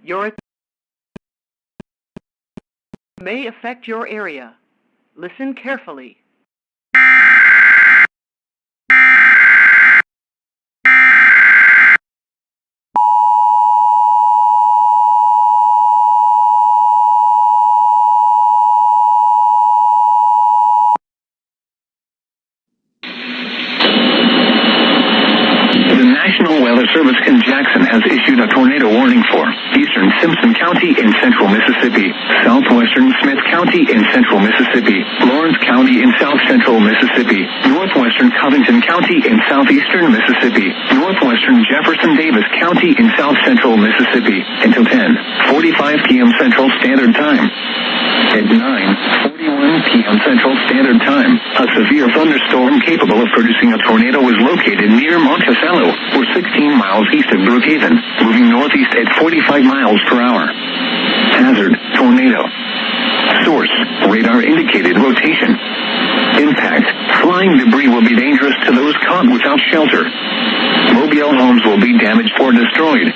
Your may affect your area. Listen carefully. The National Weather Service in Jackson has issued a tornado warning for eastern Simpson County in central Mississippi, southwestern Smith County in central Mississippi, Lawrence County in south central Mississippi, northwestern Covington County in southeastern Mississippi, northwestern Jefferson Davis County in south central Mississippi, until 10:45 p.m. Central Standard Time. At 9:41 p.m. Central Standard Time, a severe thunderstorm capable of producing a tornado was located near Monticello, or 16 miles east of Brookhaven, moving northeast at 45 miles per hour. Hazard: tornado. Source: radar indicated rotation. Impact: flying debris will be dangerous to those caught without shelter. Mobile homes will be damaged or destroyed.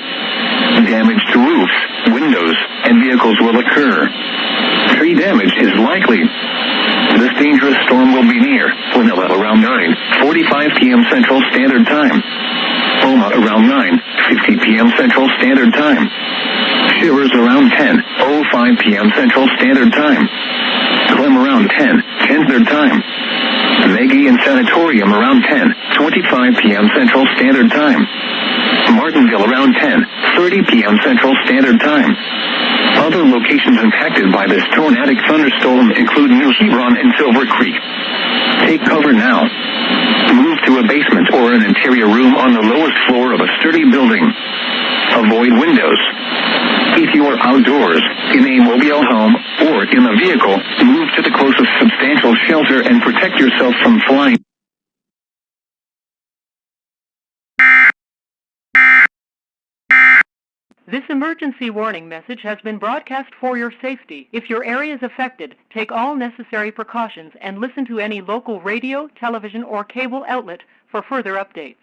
Damage to roofs, windows, and vehicles will occur. Tree damage is likely. This dangerous storm will be near Winilla around 9:45 p.m. Central Standard Time. Oma around 9:50 p.m. Central Standard Time. Shivers around 10:05 p.m. Central Standard Time. Clem around 10:10 Standard Time. Maggie and Sanatorium around 10:25 p.m. Central Standard Time. Martinville around 10:30 p.m. Central Standard Time. Other locations impacted by this tornadic thunderstorm include New Hebron and Silver Creek. Take cover now. Move to a basement or an interior room on the lowest floor of a sturdy building. Avoid windows. If you are outdoors, in a mobile home, or in a vehicle, move to the closest substantial shelter and protect yourself from flying. This emergency warning message has been broadcast for your safety. If your area is affected, take all necessary precautions and listen to any local radio, television, or cable outlet for further updates.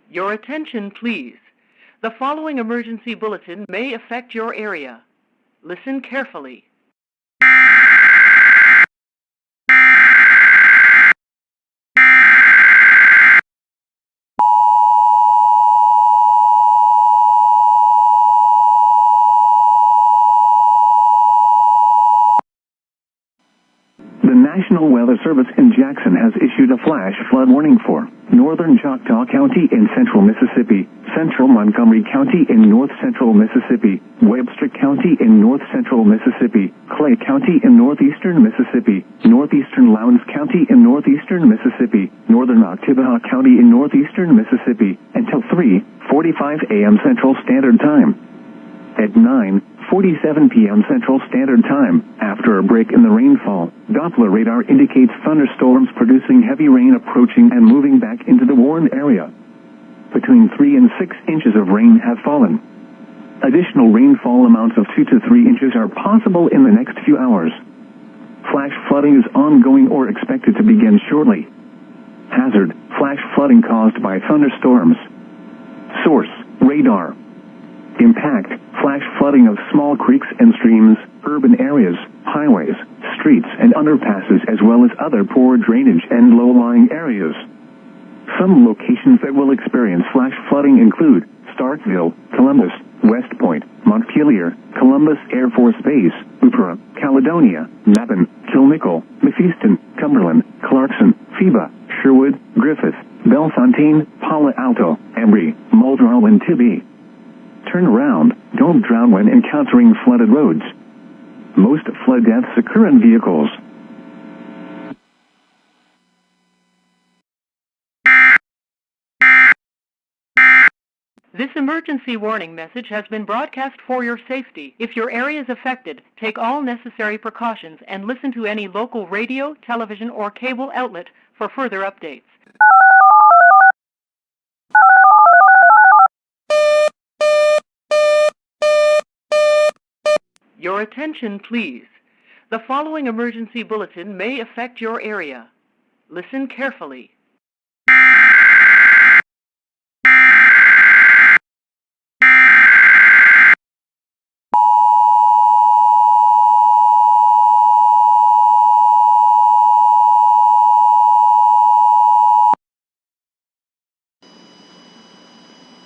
Your attention, please. The following emergency bulletin may affect your area. Listen carefully. The National Weather Service in Jackson has issued a flash flood warning for northern Choctaw County in central Mississippi, central Montgomery County in north central Mississippi, Webster County in north central Mississippi, Clay County in northeastern Mississippi, northeastern Lowndes County in northeastern Mississippi, northern Oktibbeha County in northeastern Mississippi, until 3:45 a.m. Central Standard Time. At 9:47 p.m. Central Standard Time, after a break in the rainfall, Doppler radar indicates thunderstorms producing heavy rain approaching and moving back into the warned area. Between 3 and 6 inches of rain have fallen. Additional rainfall amounts of 2 to 3 inches are possible in the next few hours. Flash flooding is ongoing or expected to begin shortly. Hazard: flash flooding caused by thunderstorms. Source: radar. Impact: flash flooding of small creeks and streams, urban areas, highways, streets and underpasses, as well as other poor drainage and low-lying areas. Some locations that will experience flash flooding include Starkville, Columbus, West Point, Montpelier, Columbus Air Force Base, Upera, Caledonia, Mabon, Kilmichael, Mephiston, Cumberland, Clarkson, Phoeba, Sherwood, Griffith, Bellefontaine, Palo Alto, Embry, Muldrow and Tibby. Turn around, don't drown when encountering flooded roads. Most flood deaths occur in vehicles. This emergency warning message has been broadcast for your safety. If your area is affected, take all necessary precautions and listen to any local radio, television, or cable outlet for further updates. Your attention, please. The following emergency bulletin may affect your area. Listen carefully.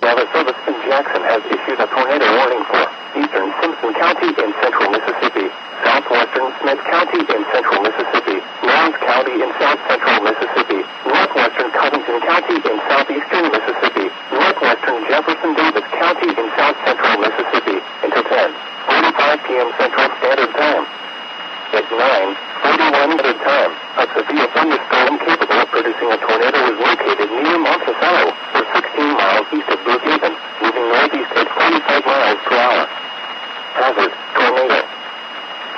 Weather Service in Jackson has issued a tornado warning for eastern Simpson County in central Mississippi, southwestern Smith County in central Mississippi, Lawrence County in south central Mississippi, northwestern Covington County in southeastern Mississippi, northwestern Jefferson Davis County in south central Mississippi until 10:45 p.m. Central Standard Time. At 9:41 Standard Time, a severe thunderstorm capable of producing a tornado is located near Monticello, or 16 miles east of Brookhaven, moving northeast at 45 miles per hour. Hazard: tornado.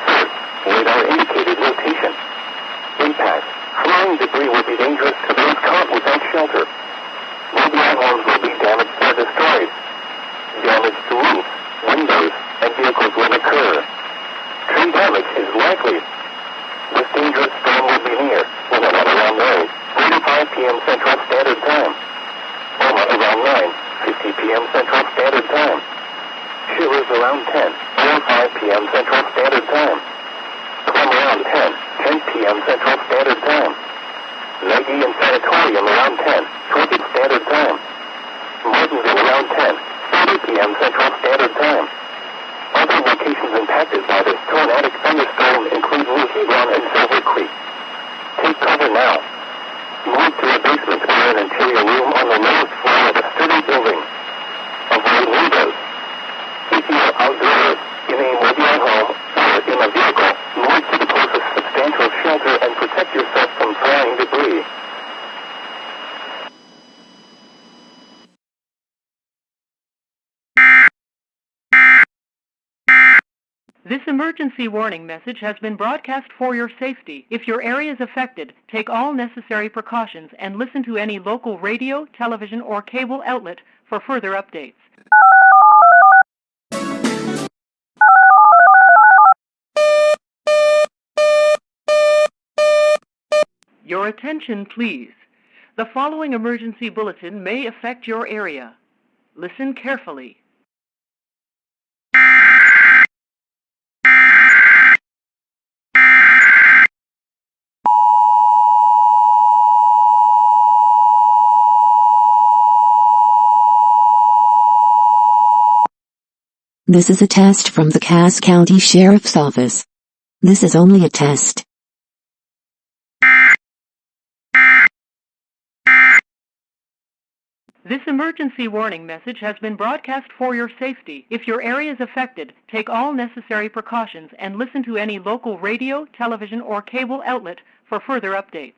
Source: radar indicated location. Impact: flying debris will be dangerous to those caught without shelter. Mobile homes will be damaged or destroyed. Damage to roofs, windows, and vehicles will occur. Tree damage is likely. This dangerous storm will be near, with a around 9:45 p.m. Central Standard Time. Around 9:50 p.m. Central Standard Time. Shivers around 10:05 p.m. Central Standard Time. From around 10:10 p.m. Central Standard Time. Nagy and Sanatorium around 10:20 Standard Time. Martinsville around 10:30 p.m. Central Standard Time. Other locations impacted by this tornadic thunderstorm include New Hebron and Silver Creek. Take cover now. Move to a basement or an interior room on the lowest floor of a sturdy building. Avoid windows. If you are outdoors, in a mobile home, or in a vehicle, move to the closest substantial shelter and protect yourself from flying debris. This emergency warning message has been broadcast for your safety. If your area is affected, take all necessary precautions and listen to any local radio, television, or cable outlet for further updates. Your attention, please. The following emergency bulletin may affect your area. Listen carefully. This is a test from the Cass County Sheriff's Office. This is only a test. This emergency warning message has been broadcast for your safety. If your area is affected, take all necessary precautions and listen to any local radio, television, or cable outlet for further updates.